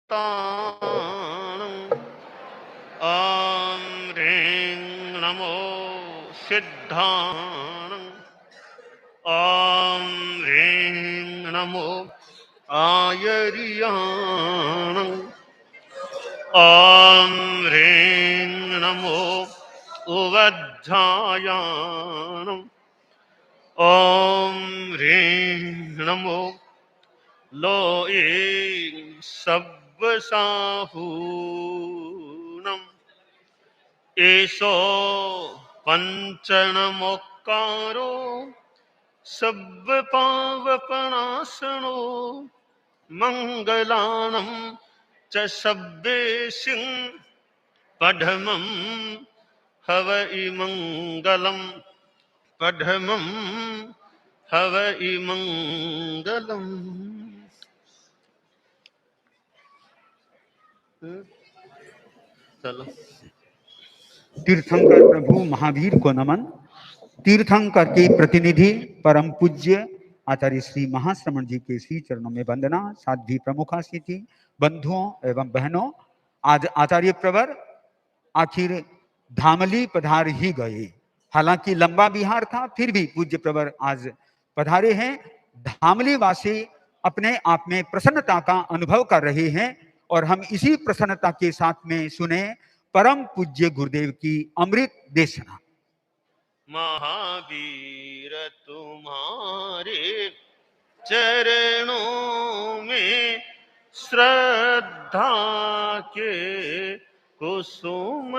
ॐ ह्रीं नमो सिद्धाणं। ॐ ह्रीं नमो आयर्याणं। ॐ ह्रीं नमो उवज्झायाणं। ॐ ह्रीं नमो लोए सब्बसाहूनम्। एषो पञ्चनमोक्कारो सब्बपावपणासनो मङ्गलानं च सब्बेशिं पढमं हवै मङ्गलं। पढमं हवै मङ्गलम्। चलो। तीर्थंकर प्रभु महावीर को नमन। तीर्थंकर के प्रतिनिधि परम पूज्य आचार्य श्री महाश्रमण जी के श्री चरणों में वंदना। साध्वी प्रमुखा स्थिति बंधुओं एवं बहनों, आज आचार्य प्रवर आखिर धामली पधार ही गए। हालांकि लंबा बिहार था, फिर भी पूज्य प्रवर आज पधारे हैं। धामली वासी अपने आप में प्रसन्नता का अनुभव कर रहे हैं और हम इसी प्रसन्नता के साथ में सुने परम पूज्य गुरुदेव की अमृत देशना। महावीर तुम्हारे चरणों में श्रद्धा के कुसुम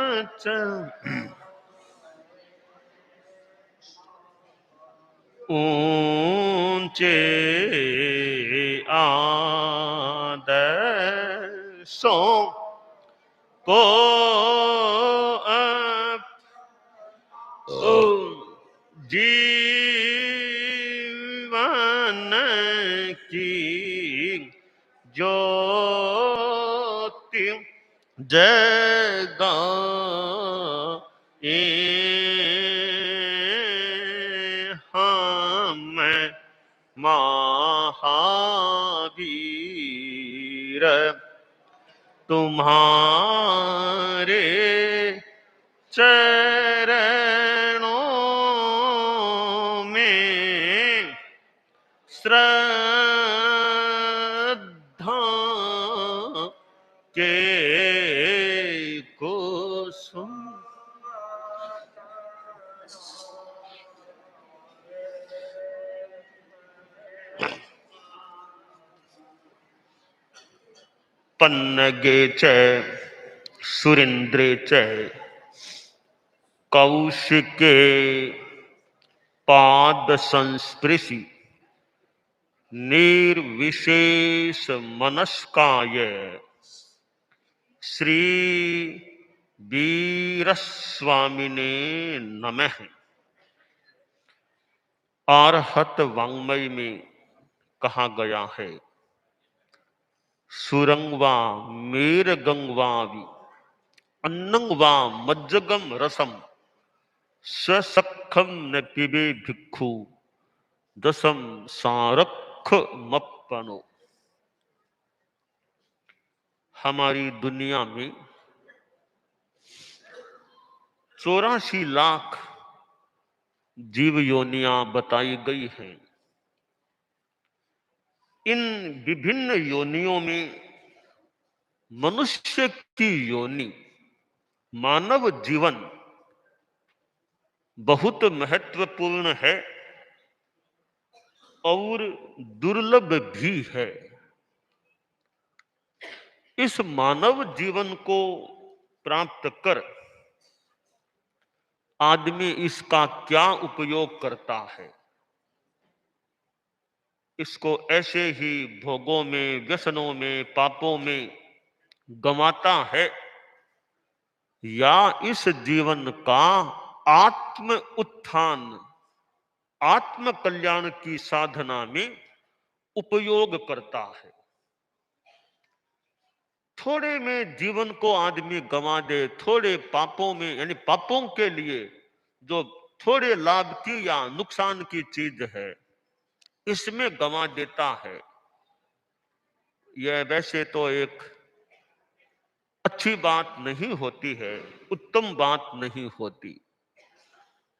ऊंचे आदर्शों को जीवन की ज्योति जगाए हम महावीर तुम्हारे चरणों में श्रद्धा के कुसुम पन्नगे च सुरेन्द्रे च कौशिके पाद संस्पृशि निर्विशेष मनस्काय श्री वीरस्वामिने नमः। आर्हत वाङ्मय में कहा गया है, सुरंगवा मेर गंगवावि अन्नंगवा मज्जगम रसम ससखम न पिबे भिक्षु दसम सारख मप्पनो। हमारी दुनिया में 84 लाख जीव योनियां बताई गई हैं। इन विभिन्न योनियों में मनुष्य की योनि, मानव जीवन बहुत महत्वपूर्ण है और दुर्लभ भी है। इस मानव जीवन को प्राप्त कर आदमी इसका क्या उपयोग करता है? इसको ऐसे ही भोगों में, व्यसनों में, पापों में गंवाता है या इस जीवन का आत्म उत्थान, आत्म कल्याण की साधना में उपयोग करता है? थोड़े में जीवन को आदमी गंवा दे, थोड़े पापों में, यानी पापों के लिए जो थोड़े लाभ की या नुकसान की चीज है, इसमें गंवा देता है। यह वैसे तो एक अच्छी बात नहीं होती है, उत्तम बात नहीं होती।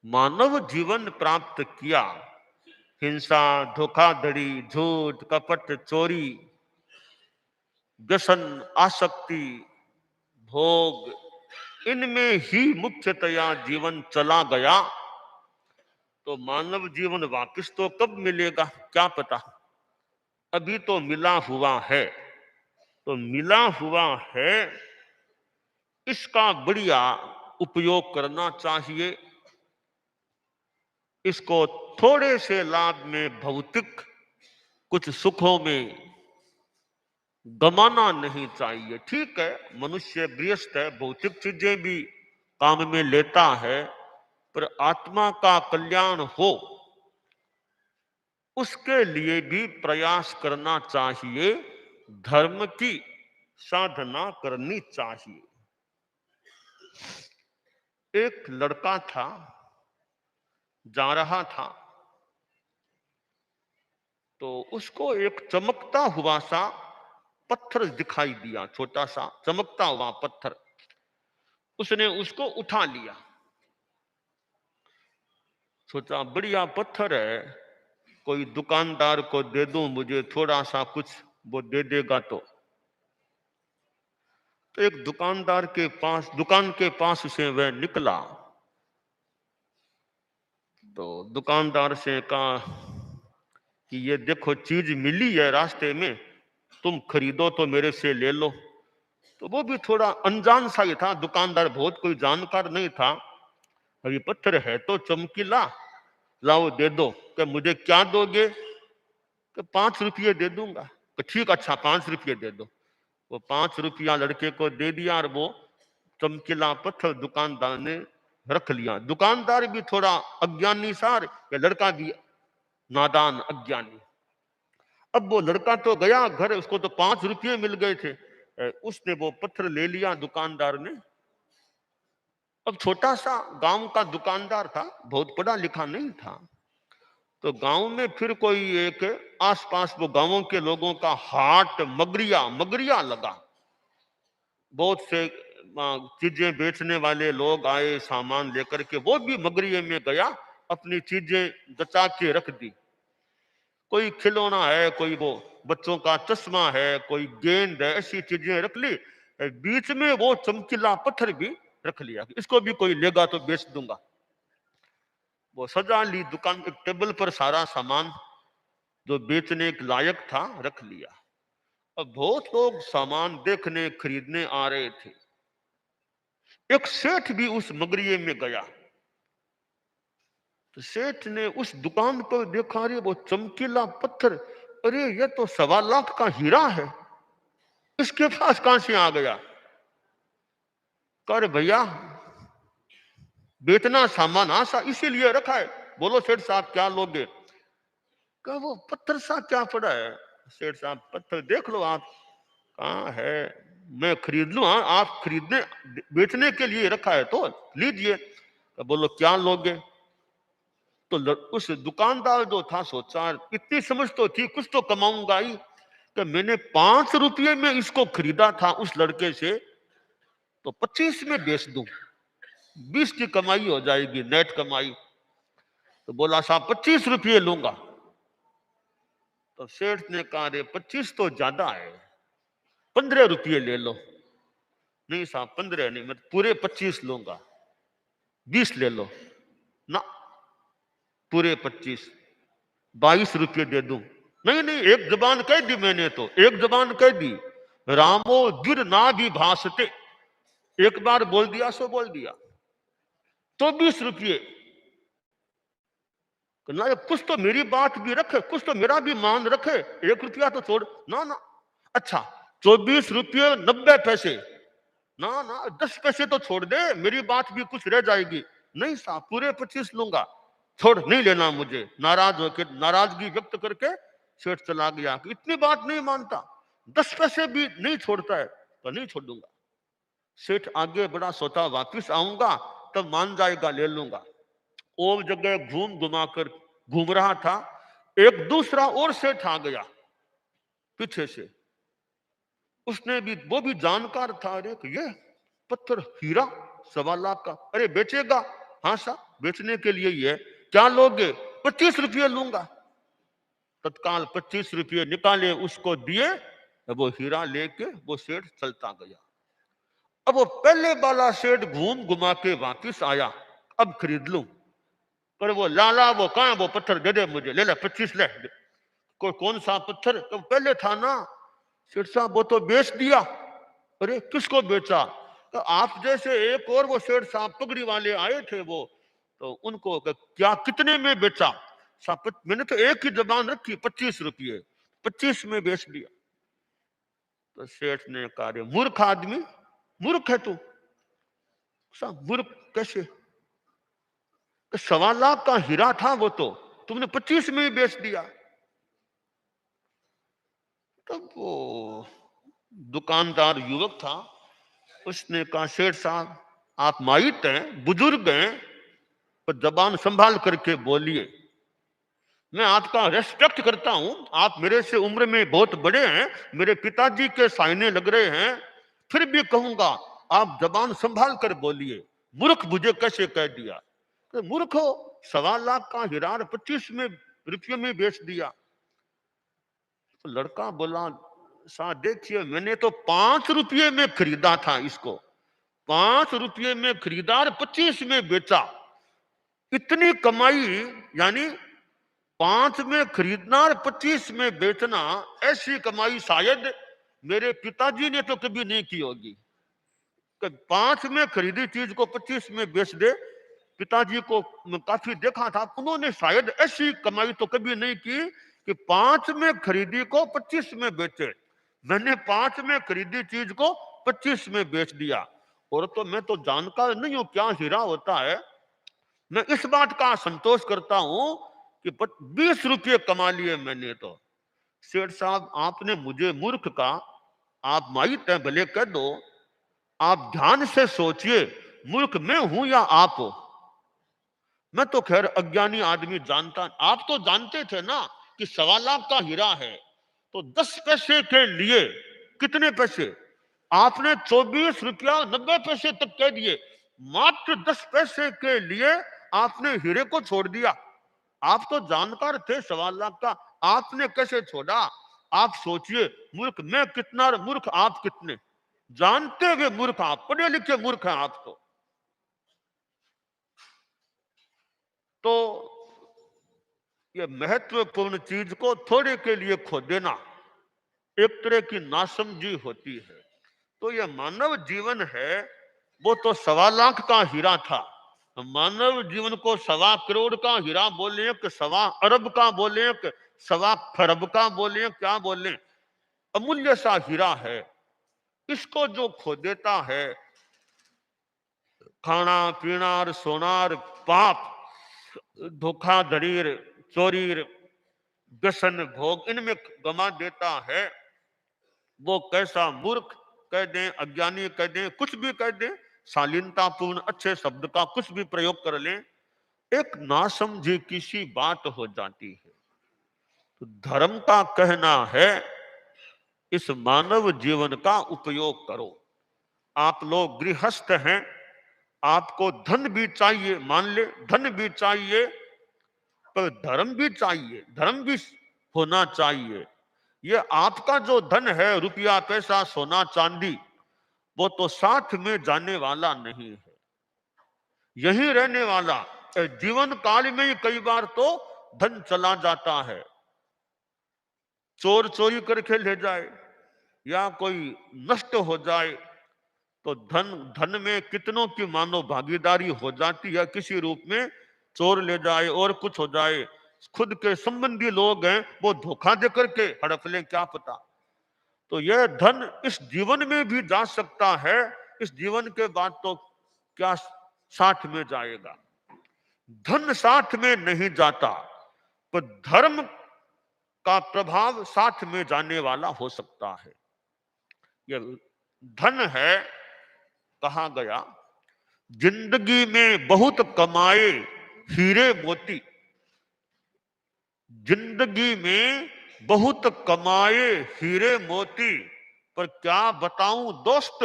मानव जीवन प्राप्त किया, हिंसा, धोखाधड़ी, झूठ, कपट, चोरी, व्यसन, आसक्ति, भोग, इनमें ही मुख्यतया जीवन चला गया, तो मानव जीवन वापस तो कब मिलेगा क्या पता। अभी तो मिला हुआ है, तो मिला हुआ है, इसका बढ़िया उपयोग करना चाहिए। इसको थोड़े से लाभ में, भौतिक कुछ सुखों में गमाना नहीं चाहिए। ठीक है, मनुष्य गृहस्थ है, भौतिक चीजें भी काम में लेता है, पर आत्मा का कल्याण हो उसके लिए भी प्रयास करना चाहिए, धर्म की साधना करनी चाहिए। एक लड़का था, जा रहा था, तो उसको एक चमकता हुआ सा पत्थर दिखाई दिया, छोटा सा चमकता हुआ पत्थर। उसने उसको उठा लिया, सोचा बढ़िया पत्थर है, कोई दुकानदार को दे दूं, मुझे थोड़ा सा कुछ वो दे देगा। तो एक दुकानदार के पास, दुकान के पास से वह निकला, तो दुकानदार से कहा कि ये देखो चीज मिली है रास्ते में, तुम खरीदो तो मेरे से ले लो। तो वो भी थोड़ा अनजान सा ही था, दुकानदार बहुत कोई जानकार नहीं था। अभी पत्थर है तो चमकीला, लाओ दे दो। कि मुझे क्या दोगे? कि 5 रुपये दे दूंगा। कि ठीक, अच्छा 5 रुपये दे दो। वो 5 रुपया लड़के को दे दिया और वो चमकीला पत्थर दुकानदार ने रख लिया। दुकानदार भी थोड़ा अज्ञानी सार, लड़का भी नादान अज्ञानी। अब वो लड़का तो गया घर, उसको तो 5 रुपये मिल गए थे। उसने वो पत्थर ले लिया दुकानदार ने। अब छोटा सा गांव का दुकानदार था, बहुत पढ़ा लिखा नहीं था। तो गांव में फिर कोई एक आसपास वो गांवों के लोगों का हाट, मगरिया मगरिया लगा। बहुत से चीजें बेचने वाले लोग आए सामान लेकर के, वो भी मगरिये में गया, अपनी चीजें जचा के रख दी। कोई खिलौना है, कोई वो बच्चों का चश्मा है, कोई गेंद है, ऐसी चीजें रख ली। बीच में वो चमकीला पत्थर भी रख लिया, इसको भी कोई लेगा तो बेच दूंगा। वो सजा ली दुकान, एक टेबल पर सारा सामान जो बेचने के लायक था रख लिया। अब बहुत लोग सामान देखने, खरीदने आ रहे थे। एक सेठ भी उस मगरिये में गया, तो सेठ ने उस दुकान पर देखा, रे वो चमकीला पत्थर, अरे ये तो 1.25 लाख का हीरा है, इसके पास कहां से आ गया? कर भैया बेचना सामान आशा इसीलिए रखा है। बोलो सेठ साहब क्या लोगे? कहा वो पत्थर सा क्या पड़ा है? सेठ साहब पत्थर देख लो आप, कहाँ है, मैं खरीद लूं? हाँ, आप खरीदने बेचने के लिए रखा है तो लीजिए। तो बोलो क्या लोगे? तो उस दुकानदार जो था सोचा, इतनी समझ तो थी कुछ तो कमाऊंगा ही, कि मैंने 5 रुपये में इसको खरीदा था उस लड़के से, तो 25 में बेच दूं, 20 की कमाई हो जाएगी, नेट कमाई। तो बोला साहब 25 रुपये लूंगा। तो सेठ ने कहा, रे 25 तो ज्यादा है, 15 रुपये ले लो। नहीं साहब 15 नहीं, मैं पूरे 25 लूंगा। 20 ले लो ना, पूरे 25, 22 रुपये दे दूं। नहीं नहीं, एक जबान कह दी मैंने, तो एक जबान कह दी, रामो गिर ना भी भासते, एक बार बोल दिया सो बोल दिया। तो 20 रुपये ना, कुछ तो मेरी बात भी रखे, कुछ तो मेरा भी मान रखे, 1 रुपया तो छोड़ ना ना। अच्छा 24 रुपये 90 पैसे, ना ना 10 पैसे तो छोड़ दे, मेरी बात भी कुछ रह जाएगी। नहीं साहब पूरे 25 लूंगा, छोड़ नहीं लेना मुझे। नाराज होकर, नाराजगी व्यक्त करके सेठ चला गया कि इतनी बात नहीं मानता, 10 पैसे भी नहीं छोड़ता है तो नहीं छोड़ूंगा। सेठ आगे बढ़ा, सोचा वापिस आऊंगा तब मान जाएगा, ले लूंगा। और जगह घूम घुमा कर घूम रहा था, एक दूसरा और सेठ आ गया पीछे से। उसने भी, वो भी जानकार था। अरे ये पत्थर हीरा 1.25 लाख का, अरे बेचेगा? हाँ साहब बेचने के लिए ही है। क्या लोगे? 25 रुपये लूंगा। तत्काल 25 रुपये निकाले, उसको दिए, वो हीरा लेके वो सेठ चलता गया। अब वो पहले वाला सेठ घूम घुमा के वापिस आया, अब खरीद लूं। पर वो लाला, वो कहां, वो पत्थर दे दे मुझे, ले ले 25 ले। कोई कौन सा पत्थर? तो पहले था ना। सेठ साहब वो तो बेच दिया। अरे किसको बेचा? तो आप जैसे एक और वो सेठ साहब पगड़ी वाले आए थे वो, तो उनको क्या कितने में बेचा? साहब मैंने तो एक ही जबान रखी, 25 रुपये, 25 में बेच दिया। तो सेठ ने कहा, रे मूर्ख आदमी, मूर्ख है तू। साहब मूर्ख कैसे? 1.25 लाख का हीरा था वो, तो तुमने 25 में ही बेच दिया। तब वो दुकानदार युवक था, उसने कहा, सेठ साहब आप माइट हैं, बुजुर्ग हैं, तो जबान संभाल करके बोलिए। मैं आपका रेस्पेक्ट करता हूं, आप मेरे से उम्र में बहुत बड़े हैं, मेरे पिताजी के साइने लग रहे हैं, फिर भी कहूंगा आप जबान संभाल कर बोलिए। मूर्ख मुझे कैसे कह दिया? तो मूर्ख हो, 1.25 लाख का हीरा 25 में रुपये में बेच दिया। तो लड़का बोला, साहब देखिए मैंने तो 5 रुपये में खरीदा था इसको, 5 रुपये में खरीदा और 25 में बेचा। इतनी कमाई, यानी 5 में खरीदना और 25 में बेचना, ऐसी कमाई शायद मेरे पिताजी ने तो कभी नहीं की होगी। 5 में खरीदी चीज को 25 में बेच दे, पिताजी को काफी देखा था, उन्होंने शायद ऐसी कमाई तो कभी नहीं की कि 5 में खरीदी को 25 में बेचे। मैंने 5 में खरीदी चीज को 25 में बेच दिया। और तो मैं तो जानकार नहीं हूं क्या हीरा होता है। मैं इस बात का संतोष करता हूं कि 20 रुपये कमा लिए मैंने तो। सेठ साहब आपने मुझे मूर्ख कहा, आप माइट हैं भले कह दो, आप ध्यान से सोचिए, मूर्ख मैं हूं या आप हो? मैं तो खैर अज्ञानी आदमी जानता, आप तो जानते थे ना कि 1.25 लाख का हीरा है। तो 10 पैसे के लिए, कितने पैसे? आपने 24 रुपया 90 पैसे तक कह दिए। मात्र 10 पैसे के लिए आपने हीरे को छोड़ दिया। आप तो जानकार थे 1.25 लाख का, आपने कैसे छोड़ा? आप सोचिए, मूर्ख मैं कितना और मूर्ख आप कितने? जानते हुए मूर्ख आप, पढ़े लिखे मूर्ख हैं आप तो ये महत्वपूर्ण चीज को थोड़े के लिए खो देना एक तरह की नासमझी होती है। तो ये मानव जीवन है, वो तो 1.25 लाख का हीरा था। मानव जीवन को 1.25 करोड़ का हीरा बोले कि 1.25 अरब का बोले कि 1.25 खरब का बोले, क्या बोले, अमूल्य सा हीरा है। इसको जो खो देता है, खाना पीना सोनार पाप, धोखाधड़ी, चोरी, व्यसन भोग, इनमें गमा देता है, वो कैसा मूर्ख कह दें, अज्ञानी कह दें, कुछ भी कह दें, शालीनतापूर्ण अच्छे शब्द का कुछ भी प्रयोग कर लें, एक नासमझी किसी बात हो जाती है। तो धर्म का कहना है, इस मानव जीवन का उपयोग करो। आप लोग गृहस्थ हैं, आपको धन भी चाहिए, मान ले धन भी चाहिए, पर धर्म भी चाहिए, धर्म भी होना चाहिए। ये आपका जो धन है, रुपया पैसा सोना चांदी, वो तो साथ में जाने वाला नहीं है, यही रहने वाला। जीवन काल में ही कई बार तो धन चला जाता है, चोर चोरी करके ले जाए या कोई नष्ट हो जाए, तो धन धन में कितनों की मानो भागीदारी हो जाती है, किसी रूप में चोर ले जाए और कुछ हो जाए, खुद के संबंधी लोग हैं वो धोखा दे करके हड़प लें, क्या पता। तो यह धन इस जीवन में भी जा सकता है, इस जीवन के बाद तो क्या साथ में जाएगा? धन साथ में नहीं जाता, पर धर्म का प्रभाव साथ में जाने वाला हो सकता है। यह धन है, कहा गया जिंदगी में बहुत कमाए हीरे मोती, जिंदगी में बहुत कमाए हीरे मोती, पर क्या बताऊं दोस्त,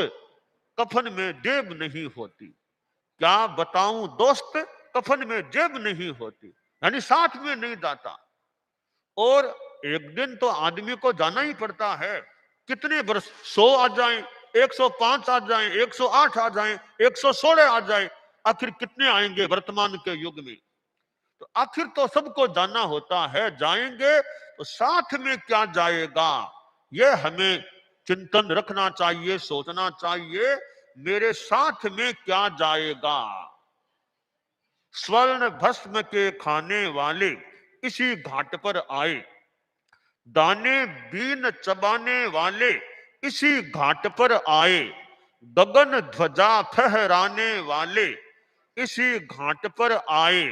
कफन में जेब नहीं होती। क्या बताऊं दोस्त, कफन में जेब नहीं होती, यानी साथ में नहीं जाता। और एक दिन तो आदमी को जाना ही पड़ता है। कितने वर्ष, 100 आ जाएं, 105 आ जाएं, 108 आ जाएं, 116 आ जाएं, आखिर कितने आएंगे वर्तमान के युग में। तो आखिर तो सबको जाना होता है। जाएंगे तो साथ में क्या जाएगा, ये हमें चिंतन रखना चाहिए, सोचना चाहिए। मेरे साथ में क्या जाएगा। स्वर्ण भस्म के खाने वाले इसी घाट पर आए, दाने बीन चबाने वाले इसी घाट पर आए, गगन ध्वजा फहराने वाले इसी घाट पर आए,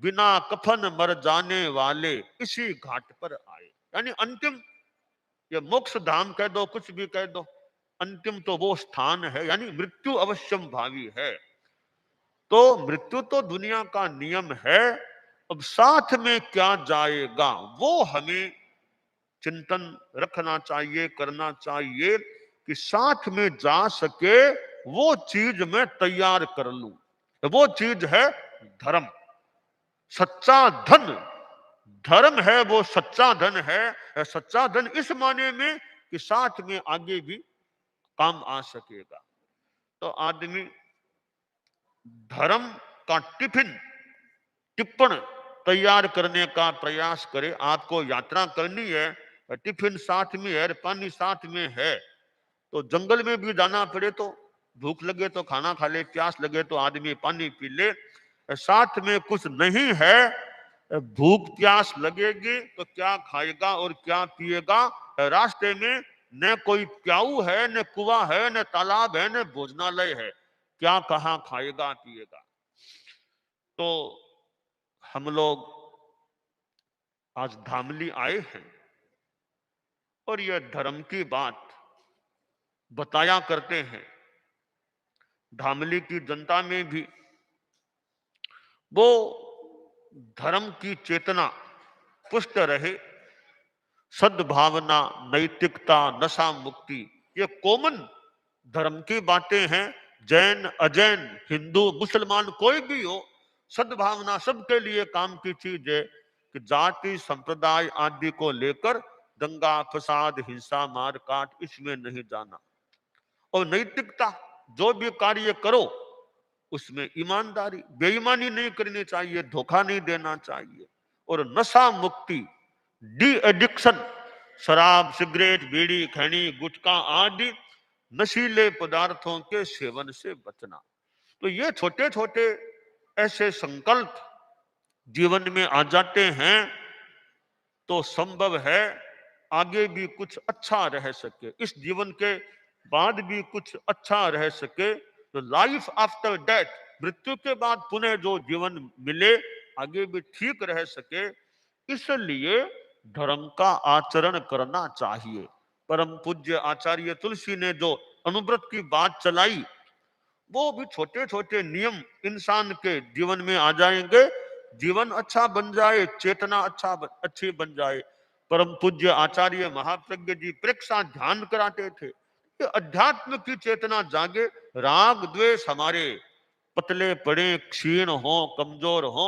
बिना कफन मर जाने वाले इसी घाट पर आए। यानी अंतिम, ये मोक्ष धाम कह दो, कुछ भी कह दो, अंतिम तो वो स्थान है, यानी मृत्यु अवश्यम भावी है। तो मृत्यु तो दुनिया का नियम है। अब साथ में क्या जाएगा, वो हमें चिंतन रखना चाहिए, करना चाहिए कि साथ में जा सके वो चीज मैं तैयार कर लूं। वो चीज है धर्म, सच्चा धन। धर्म है वो सच्चा धन है। सच्चा धन इस माने में कि साथ में आगे भी काम आ सकेगा। तो आदमी धर्म का टिप्पण तैयार करने का प्रयास करे। आपको यात्रा करनी है, टिफिन साथ में है, पानी साथ में है, तो जंगल में भी जाना पड़े तो भूख लगे तो खाना खा ले, प्यास लगे तो आदमी पानी पी ले। साथ में कुछ नहीं है, भूख प्यास लगेगी तो क्या खाएगा और क्या पिएगा। रास्ते में न कोई प्याऊ है, न कुआं है, न तालाब है, न भोजनालय है, क्या कहाँ खाएगा पिएगा। तो हम लोग आज धामली आए हैं और यह धर्म की बात बताया करते हैं। धामली की जनता में भी वो धर्म की चेतना पुष्ट रहे, सद्भावना, नैतिकता, नशा मुक्ति, ये कॉमन धर्म की बातें हैं। जैन, अजैन, हिंदू, मुसलमान कोई भी हो, सद्भावना सबके लिए काम की चीज है कि जाति संप्रदाय आदि को लेकर दंगा फसाद हिंसा मार काट इसमें नहीं जाना। और नैतिकता, जो भी कार्य करो उसमें ईमानदारी, बेईमानी नहीं करनी चाहिए, धोखा नहीं देना चाहिए। और नशा मुक्ति, डी एडिक्शन, शराब, सिगरेट, बीड़ी, खैनी, गुटखा आदि नशीले पदार्थों के सेवन से बचना। तो ये छोटे छोटे ऐसे संकल्प जीवन में आ जाते हैं तो संभव है आगे भी कुछ अच्छा रह सके, इस जीवन के बाद भी कुछ अच्छा रह सके। तो लाइफ आफ्टर डेथ, मृत्यु के बाद पुनः जो जीवन मिले, आगे भी ठीक रह सके, इसलिए धर्म का आचरण करना चाहिए। परम पूज्य आचार्य तुलसी ने जो अनुव्रत की बात चलाई, वो भी छोटे छोटे नियम इंसान के जीवन में आ जाएंगे, जीवन अच्छा बन जाए, चेतना अच्छी बन जाए। परम पूज्य आचार्य महाप्रज्ञ जी प्रेक्षा ध्यान कराते थे कि अध्यात्म की चेतना जागे, राग द्वेष हमारे पतले पड़े, क्षीण हो, कमजोर हो,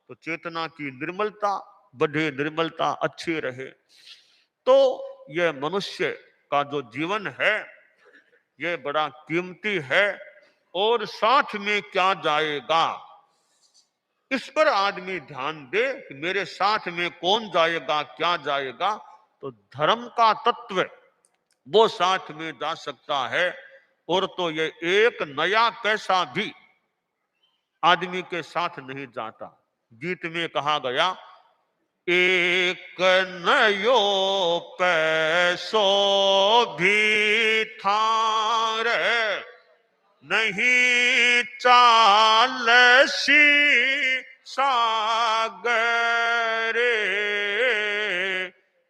तो चेतना की निर्मलता बढ़े, निर्मलता अच्छी रहे। तो यह मनुष्य का जो जीवन है ये बड़ा कीमती है। और साथ में क्या जाएगा, इस पर आदमी ध्यान दे कि मेरे साथ में कौन जाएगा, क्या जाएगा। तो धर्म का तत्व वो साथ में जा सकता है। और तो ये एक नया पैसा भी आदमी के साथ नहीं जाता। गीत में कहा गया, एक नयो पैसो भी थार नहीं चालसी सागरे,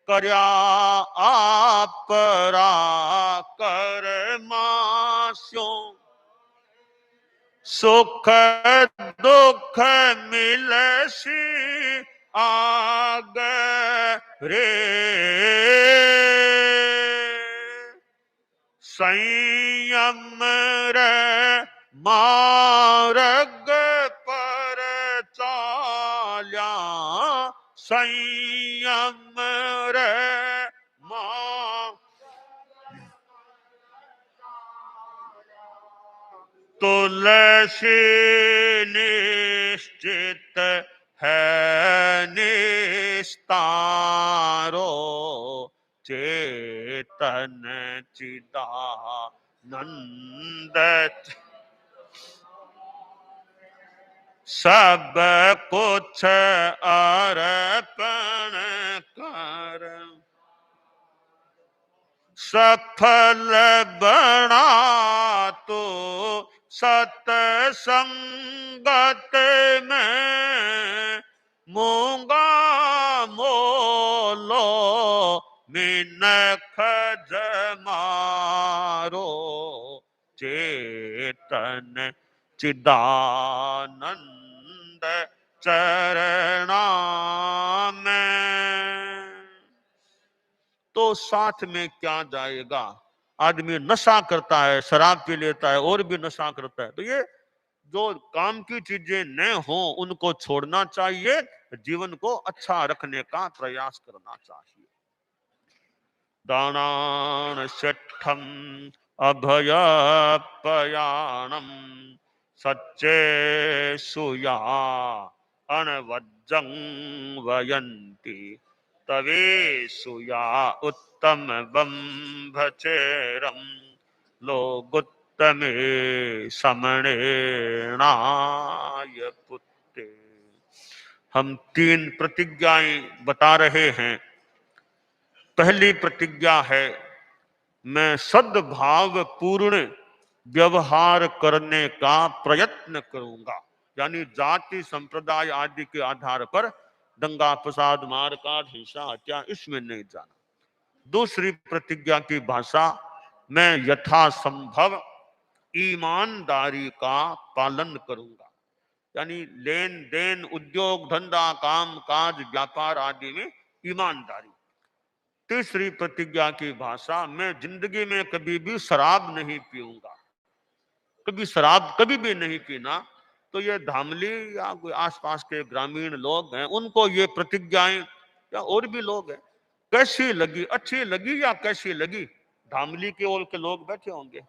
कर्या आपरा कर मास्यो, सुख दुख मिलसी आगरे। संयम रे मार्ग पर चाल्या, संयम रे तुलसी निश्चित है निस्तारो, चेतन चिदानंद सब कुछ अर्पण कर, सफल बना तो सतसंगत में, मूंगा मोलो मिनख जमारो, चेतन चिदानंद चरणा में। तो साथ में क्या जाएगा? आदमी नशा करता है, शराब पी लेता है और भी नशा करता है। तो ये जो काम की चीजें न हो उनको छोड़ना चाहिए, जीवन को अच्छा रखने का प्रयास करना चाहिए। दानान शठम अभयपयाणम सच्चे सुया अनवज्जं वयन्ति, तवे सुया उत्तम बंभचेरम लोगुत्तमे समणेनाय पुत्ते। हम 3 प्रतिज्ञाएं बता रहे हैं। पहली प्रतिज्ञा है, मैं सद्भाव पूर्ण व्यवहार करने का प्रयत्न करूंगा, यानी जाति संप्रदाय आदि के आधार पर दंगा फसाद मारकाट हिंसा हत्या इसमें नहीं जाना। दूसरी प्रतिज्ञा की भाषा, मैं यथासंभव ईमानदारी का पालन करूंगा, यानी लेन देन उद्योग धंधा काम काज व्यापार आदि में ईमानदारी। तीसरी प्रतिज्ञा की भाषा, मैं जिंदगी में कभी भी शराब नहीं पीऊंगा, कभी शराब कभी भी नहीं पीना। तो ये धामली या कोई आसपास के ग्रामीण लोग हैं, उनको ये प्रतिज्ञाएं, या और भी लोग हैं, कैसी लगी, अच्छी लगी या कैसी लगी? धामली के ओर के लोग बैठे होंगे,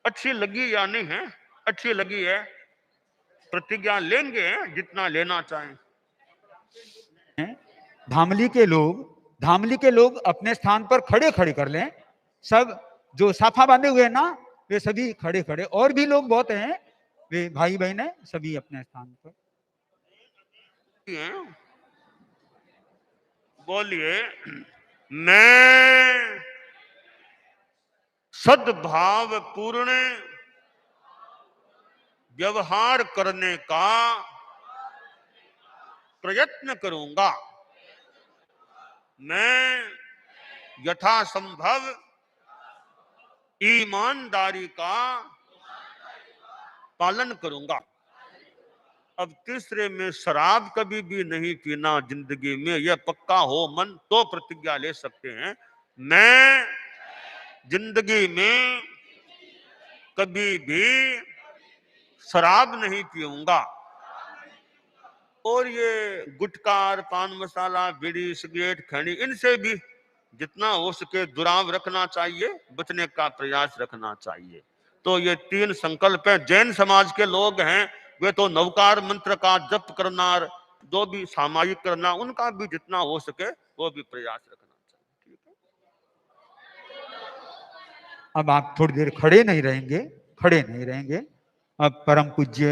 अच्छी लगी या नहीं है? अच्छी लगी है, प्रतिज्ञा लेंगे जितना लेना चाहें। धामली के लोग अपने स्थान पर खड़े खड़े कर लें। सब जो साफा बांधे हुए हैं ना, वे सभी खड़े खड़े, और भी लोग बहुत हैं, वे भाई बहन है, सभी अपने स्थान पर। बोलिए, मैं सद्भाव पूर्ण व्यवहार करने का प्रयत्न करूंगा, मैं यथासंभव ईमानदारी का पालन करूंगा। अब तीसरे में, शराब कभी भी नहीं पीना जिंदगी में, यह पक्का हो मन तो प्रतिज्ञा ले सकते हैं। मैं जिंदगी में कभी भी शराब नहीं पीऊंगा। और ये गुटखा, पान मसाला, बीड़ी, सिगरेट, खैनी, इनसे भी जितना हो सके दुराव रखना चाहिए, बचने का प्रयास रखना चाहिए। तो ये 3 संकल्प है। जैन समाज के लोग हैं, वे तो नवकार मंत्र का जप करना, जो भी सामायिक करना, उनका भी जितना हो सके वो भी प्रयास रखना चाहिए। ठीक है, अब आप थोड़ी देर खड़े नहीं रहेंगे। अब परम पूज्य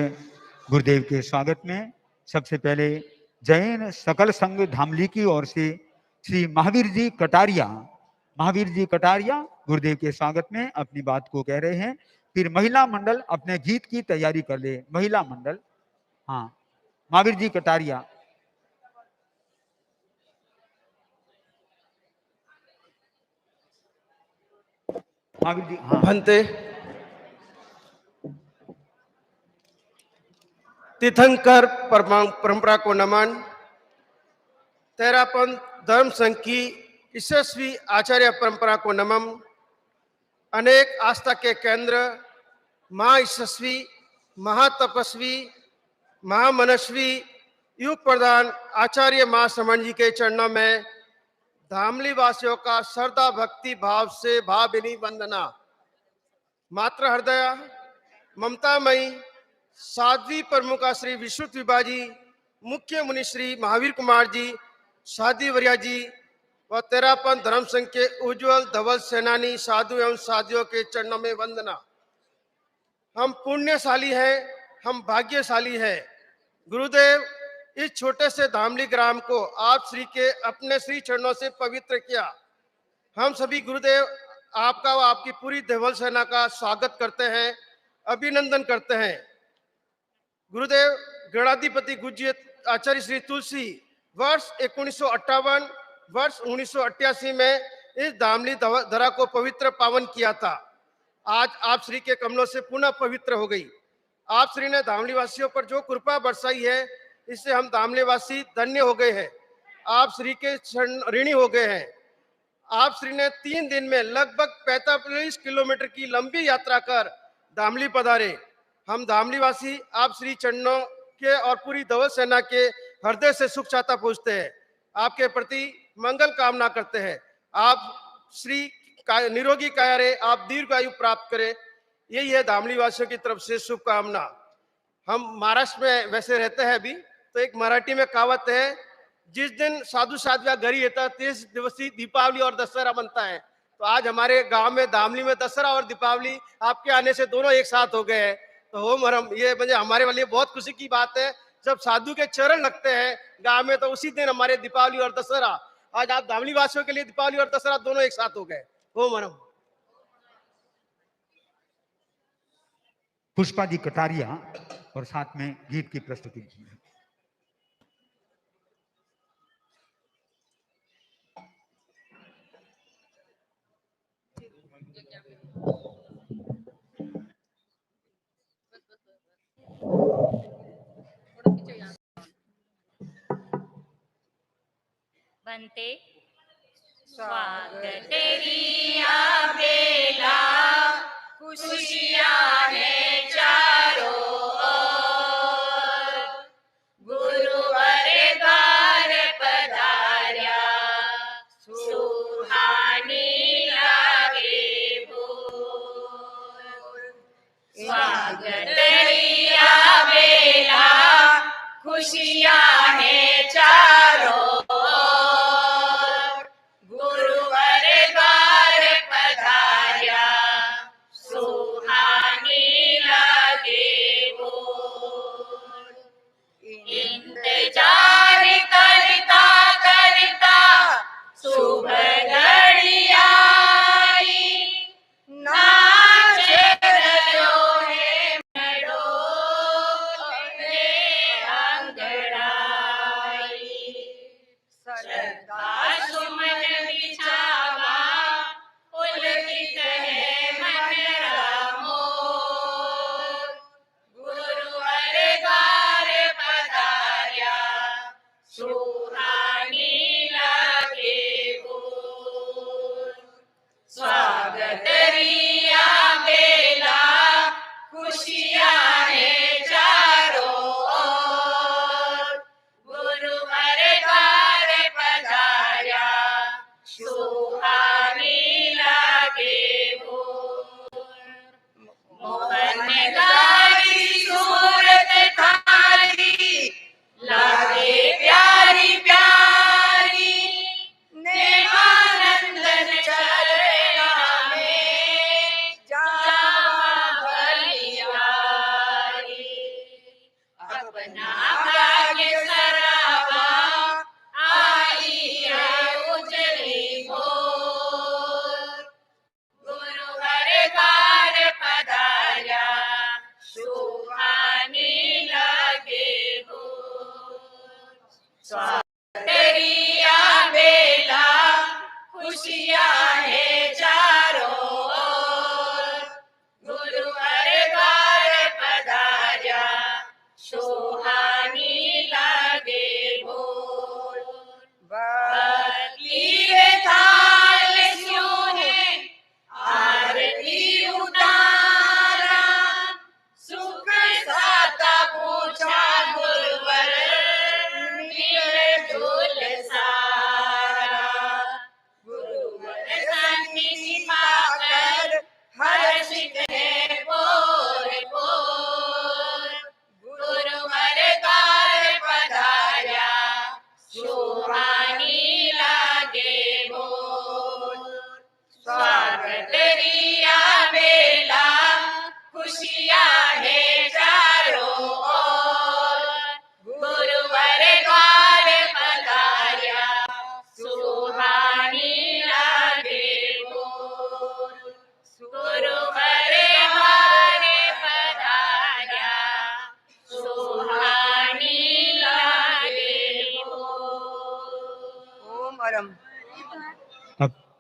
गुरुदेव के स्वागत में सबसे पहले जैन सकल संघ धामली की ओर से श्री महावीर जी कटारिया गुरुदेव के स्वागत में अपनी बात को कह रहे हैं। फिर महिला मंडल अपने गीत की तैयारी कर ले। महिला मंडल, हाँ, महावीर जी कटारिया। महावीर जी, हाँ। भंते तीर्थंकर परंपरा को नमन। तेरापंथ धर्म संघ की यशस्वी आचार्य परंपरा को नमन। अनेक आस्था के केंद्र, महायशस्वी, महातपस्वी, महामनस्वी, युग प्रधान आचार्य महाश्रमण जी के चरणों में धामली वासियों का श्रद्धा भक्ति भाव से भावभीनी वंदना। मात्र हृदय ममतामयी साध्वी प्रमुखा श्री विश्रुत विभा जी, मुख्य मुनि श्री महावीर कुमार जी, साध्वी वर्या जी व तेरापन धर्म संघ के उज्जवल धवल सेनानी साधु एवं साधियों के चरणों में वंदना। हम पुण्यशाली हैं, हम भाग्यशाली हैं। गुरुदेव, इस छोटे से धामली ग्राम को आप श्री के अपने श्री चरणों से पवित्र किया। हम सभी गुरुदेव आपका व आपकी पूरी धवल सेना का स्वागत करते हैं, अभिनंदन करते हैं। गुरुदेव, गणाधिपति गुज्य आचार्य श्री तुलसी वर्ष 1958 वर्ष 1988 में इस धामली धरा को पवित्र पावन किया था। आज आप श्री के कमलों से पुनः पवित्र हो गई। आप श्री ने धामली वासियों पर जो कृपा बरसाई है, इससे हम धामली वासी धन्य हो गए हैं, आप श्री के ऋणी हो गए हैं। आप श्री ने 3 दिन में लगभग 45 किलोमीटर की लंबी यात्रा कर धामली पधारे। हम धामली वासी आप श्री चरणों के और पूरी धवल सेना के हृदय से सुख चाहता पूछते हैं, आपके प्रति मंगल कामना करते हैं। आप श्री निरोगी काया रहे, आप दीर्घायु प्राप्त करें, यही है धामली वासियों की तरफ से शुभकामना। हम महाराष्ट्र में वैसे रहते हैं अभी, तो एक मराठी में कहावत है, जिस दिन साधु साध्या घरी येतात 30 दिवसी दीपावली और दशहरा बनता है। तो आज हमारे गांव में धामली में दशहरा और दीपावली आपके आने से दोनों एक साथ हो गए हैं। तो हो मरम, ये मुझे हमारे लिए बहुत खुशी की बात है। जब साधु के चरण लगते हैं गांव में, तो उसी दिन हमारे दीपावली और दशहरा, आज आप धामली वासियों के लिए दीपावली और दशहरा दोनों एक साथ हो गए। हो मरम। पुष्पादि कटारिया और साथ में गीत की प्रस्तुति की है। बनते स्वागत तेरी आ बेला, खुशियां हैं चारों ओर, गुरुवर द्वार पधार्या, सुहानी लागे भोर। स्वागत तेरी आ बेला, खुशियां हैं चारों ओर, गुरुवर द्वार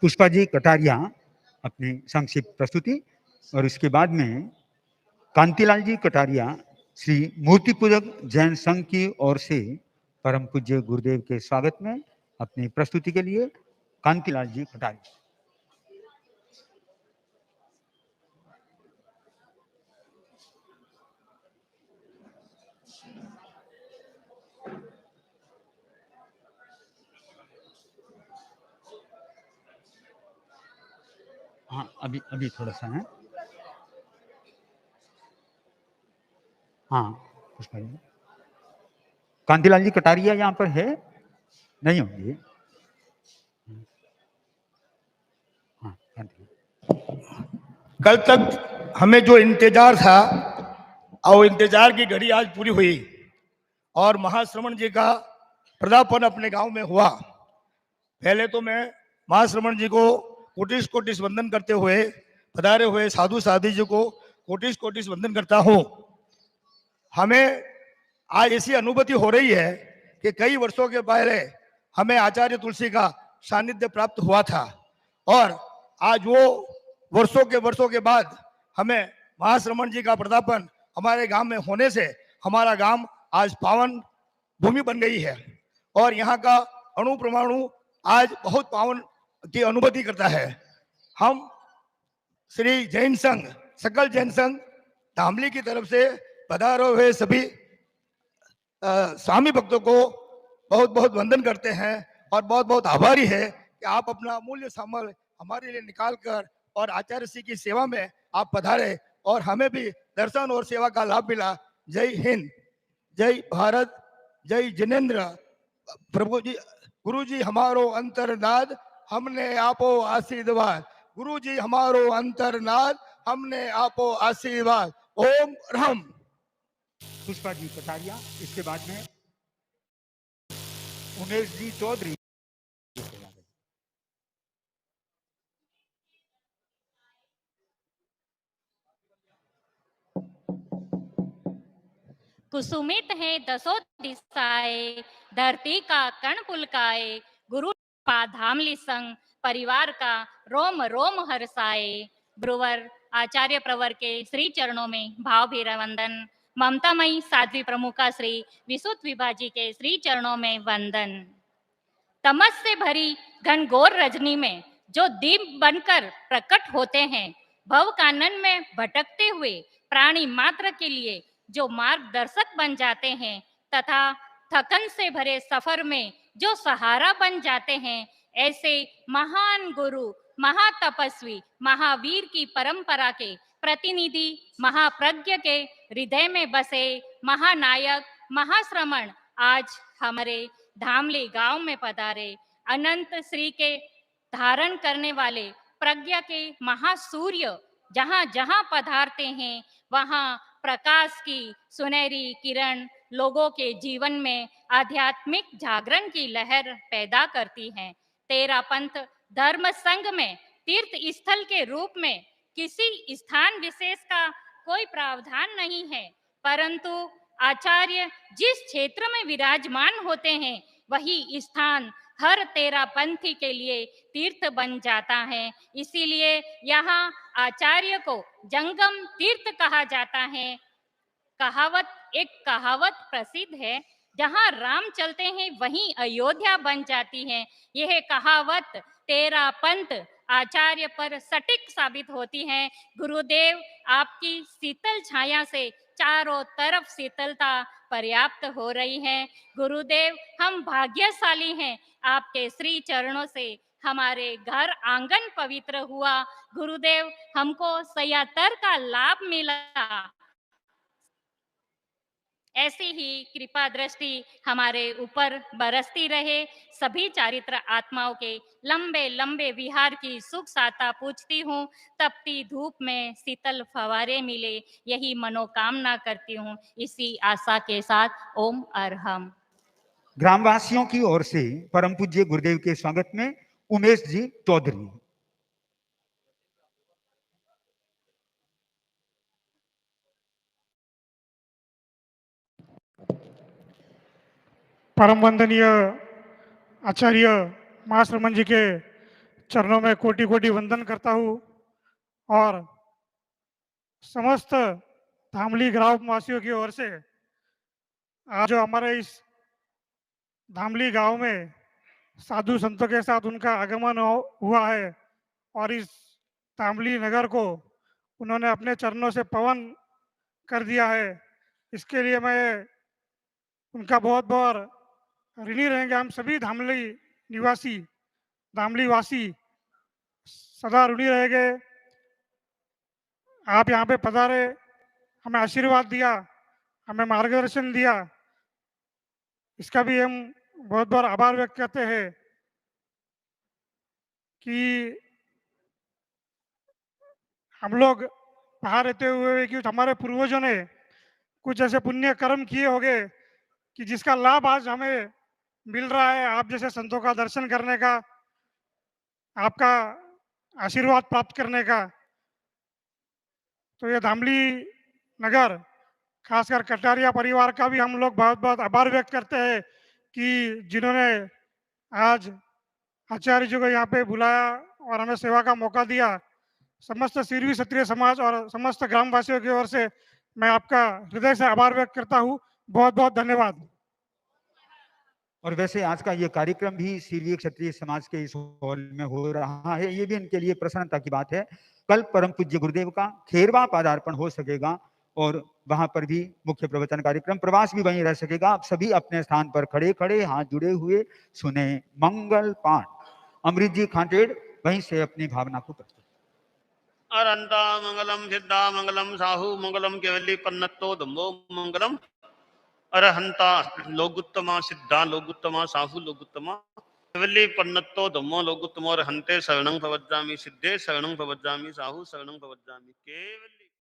पुष्पा जी कटारिया अपनी संक्षिप्त प्रस्तुति, और इसके बाद में कांतिलाल जी कटारिया श्री मूर्ति पूजक जैन संघ की ओर से परम पूज्य गुरुदेव के स्वागत में अपनी प्रस्तुति के लिए कांतिलाल जी कटारिया। हाँ, अभी अभी थोड़ा सा है। हाँ, पुष्पा जी, कांतिलाल जी कटारिया यहाँ पर है, नहीं होंगे। हाँ, कल तक हमें जो इंतजार था और इंतजार की घड़ी आज पूरी हुई और महाश्रमण जी का पदार्पण अपने गांव में हुआ। पहले तो मैं महाश्रमण जी को कोटिस कोटिस वंदन करते हुए पधारे हुए साधु साधी जी को कोटिस कोटिस वंदन करता हूँ। हमें आज ऐसी अनुभूति हो रही है कि कई वर्षों के पहले हमें आचार्य तुलसी का सानिध्य प्राप्त हुआ था और आज वो वर्षों के बाद हमें महाश्रमण जी का पदार्पण हमारे गांव में होने से हमारा गांव आज पावन भूमि बन गई है और यहाँ का अणु परमाणु आज बहुत पावन की अनुभूति करता है। हम श्री जैन संघ, सकल जैन संघ धामली की तरफ से पधारे हुए सभी स्वामी भक्तों को बहुत बहुत वंदन करते हैं और बहुत बहुत आभारी है कि आप अपना अमूल्य समय हमारे लिए निकाल कर और आचार्य श्री की सेवा में आप पधारे और हमें भी दर्शन और सेवा का लाभ मिला। जय हिंद, जय भारत, जय जिनेन्द्र। प्रभु जी, गुरु जी हमारो अंतरनाद, हमने आपो आशीर्वाद। गुरु जी हमारो अंतरनाद, हमने आपो आशीर्वाद। ओम राम। पुष्पा जी कटारिया, इसके बाद में उमेश जी चौधरी। कुसुमित है दसों दिशाए, धरती का कण पुलकाए। गुरु धामली संग परिवार का रोम रोम हर्षाए। गुरुवर आचार्य प्रवर के श्री चरणों में भाव भीरा वंदन। ममतामयी साध्वी प्रमुखा श्री विशुद्ध विभाजी के श्री चरणों में वंदन। तमस से भरी घनघोर रजनी में जो दीप बनकर प्रकट होते हैं, भव कानन में भटकते हुए प्राणी मात्र के लिए जो मार्गदर्शक बन जाते हैं तथा थकन से भरे सफर में जो सहारा बन जाते हैं, ऐसे महान गुरु, महातपस्वी, महावीर की परंपरा के प्रतिनिधि, महाप्रज्ञ के हृदय में बसे महानायक महाश्रमण आज हमारे धामली गांव में पधारे। अनंत श्री के धारण करने वाले प्रज्ञा के महासूर्य जहां जहां पधारते हैं, वहां प्रकाश की सुनहरी किरण लोगों के जीवन में आध्यात्मिक जागरण की लहर पैदा करती है। तेरा पंथ धर्म संघ में तीर्थ स्थल के रूप में किसी स्थान विशेष का कोई प्रावधान नहीं है, परंतु आचार्य जिस क्षेत्र में विराजमान होते हैं, वही स्थान हर तेरा पंथी के लिए तीर्थ बन जाता है। इसीलिए यहाँ आचार्य को जंगम तीर्थ कहा जाता है। एक कहावत प्रसिद्ध है, जहाँ राम चलते हैं वहीं अयोध्या बन जाती है। यह कहावत तेरा पंथ आचार्य पर सटीक साबित होती है। गुरुदेव आपकी शीतल छाया से चारों तरफ शीतलता पर्याप्त हो रही है। गुरुदेव हम भाग्यशाली हैं, आपके श्री चरणों से हमारे घर आंगन पवित्र हुआ। गुरुदेव हमको सयातर का लाभ मिला। ऐसी ही कृपा दृष्टि हमारे ऊपर बरसती रहे। सभी चारित्र आत्माओं के लंबे लंबे विहार की सुख साता पूछती हूँ। तपती धूप में शीतल फवारे मिले, यही मनोकामना करती हूँ। इसी आशा के साथ ओम अरहम। ग्रामवासियों की ओर से परम पूज्य गुरुदेव के स्वागत में उमेश जी चौधरी। परम वंदनीय आचार्य महाश्रमण जी के चरणों में कोटि कोटि वंदन करता हूँ और समस्त धामली ग्रामवासियों की ओर से आज जो हमारे इस धामली गांव में साधु संतों के साथ उनका आगमन हुआ है और इस धामली नगर को उन्होंने अपने चरणों से पवन कर दिया है, इसके लिए मैं उनका बहुत बहुत ऋणी रहेंगे। हम सभी धामली निवासी, धामली वासी सदा ऋणी रहेंगे। आप यहाँ पे पधारे, हमें आशीर्वाद दिया, हमें मार्गदर्शन दिया, इसका भी हम बहुत बहुत आभार व्यक्त करते हैं कि हम लोग बाहर रहते हुए कि हमारे पूर्वजों ने कुछ ऐसे पुण्य कर्म किए होंगे कि जिसका लाभ आज हमें मिल रहा है, आप जैसे संतों का दर्शन करने का, आपका आशीर्वाद प्राप्त करने का। तो ये धामली नगर, खासकर कटारिया परिवार का भी हम लोग बहुत बहुत आभार व्यक्त करते हैं कि जिन्होंने आज आचार्य जी को यहाँ पे बुलाया और हमें सेवा का मौका दिया। समस्त सिरवी क्षत्रिय समाज और समस्त ग्रामवासियों की ओर से मैं आपका हृदय से आभार व्यक्त करता हूँ। बहुत बहुत धन्यवाद। और वैसे आज का ये कार्यक्रम भी सीरिय क्षत्रिय समाज के इस हॉल में हो रहा है, ये भी इनके लिए प्रसन्नता की बात है। कल परम पूज्य गुरुदेव का खेरवा पदार्पण हो सकेगा और वहां पर भी मुख्य प्रवचन कार्यक्रम, प्रवास भी वहीं रह सकेगा। आप सभी अपने स्थान पर खड़े खड़े हाथ जुड़े हुए सुने मंगल पाठ। अमृत जी खाटेड़ वहीं से अपनी भावना को प्रस्तुत। अरंता मंगलम सिद्धा मंगलम साहु मंगलम केवली पन्नतो धम्मो मंगलम अरहंता लोगुत्तमा सिद्धा लोगुत्तमा साहु लोगुत्तमा केवली पन्नतो धम्मो लोगुत्तमो अरहंते शरणं प्रवज्जामि सिद्धे शरणं प्रवज्जामि साहु शरणं प्रवज्जामि केवली।